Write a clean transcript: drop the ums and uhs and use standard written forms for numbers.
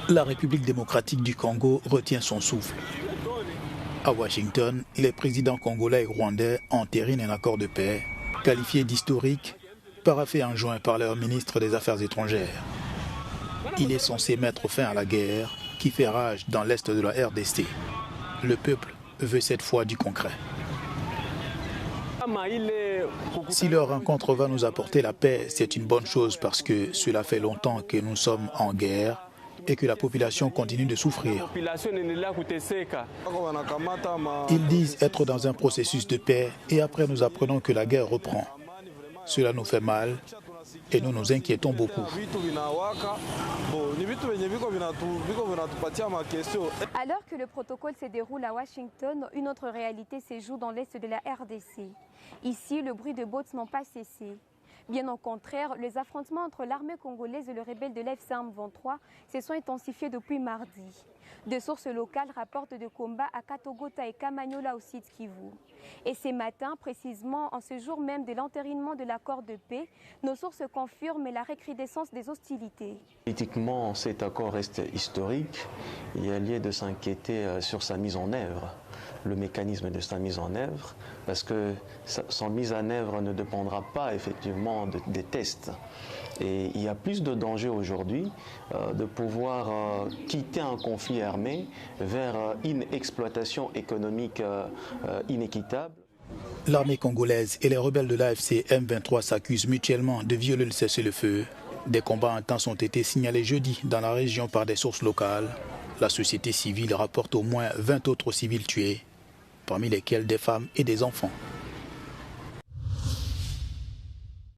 La République démocratique du Congo retient son souffle. À Washington, les présidents congolais et rwandais entérinent un accord de paix, qualifié d'historique, paraphé en juin par leur ministre des Affaires étrangères. Il est censé mettre fin à la guerre qui fait rage dans l'est de la RDC. Le peuple veut cette fois du concret. Si leur rencontre va nous apporter la paix, c'est une bonne chose parce que cela fait longtemps que nous sommes en guerre et que la population continue de souffrir. Ils disent être dans un processus de paix et après nous apprenons que la guerre reprend. Cela nous fait mal et nous nous inquiétons beaucoup. Alors que le protocole se déroule à Washington, une autre réalité se joue dans l'est de la RDC. Ici, le bruit de bottes n'ont pas cessé. Bien au contraire, les affrontements entre l'armée congolaise et le rebelle de l'F-23 se sont intensifiés depuis mardi. Des sources locales rapportent de combats à Katogota et Kamanyola au sud Kivu. Et ce matin, précisément en ce jour même de l'entérinement de l'accord de paix, nos sources confirment la recrudescence des hostilités. Politiquement, cet accord reste historique. Il y a lieu de s'inquiéter sur sa mise en œuvre, le mécanisme de sa mise en œuvre, parce que son mise en œuvre ne dépendra pas effectivement des tests. Et il y a plus de danger aujourd'hui de pouvoir quitter un conflit armé vers une exploitation économique inéquitable. L'armée congolaise et les rebelles de l'AFC M23 s'accusent mutuellement de violer le cessez-le-feu. Des combats intenses ont été signalés jeudi dans la région par des sources locales. La société civile rapporte au moins 20 autres civils tués, parmi lesquels des femmes et des enfants.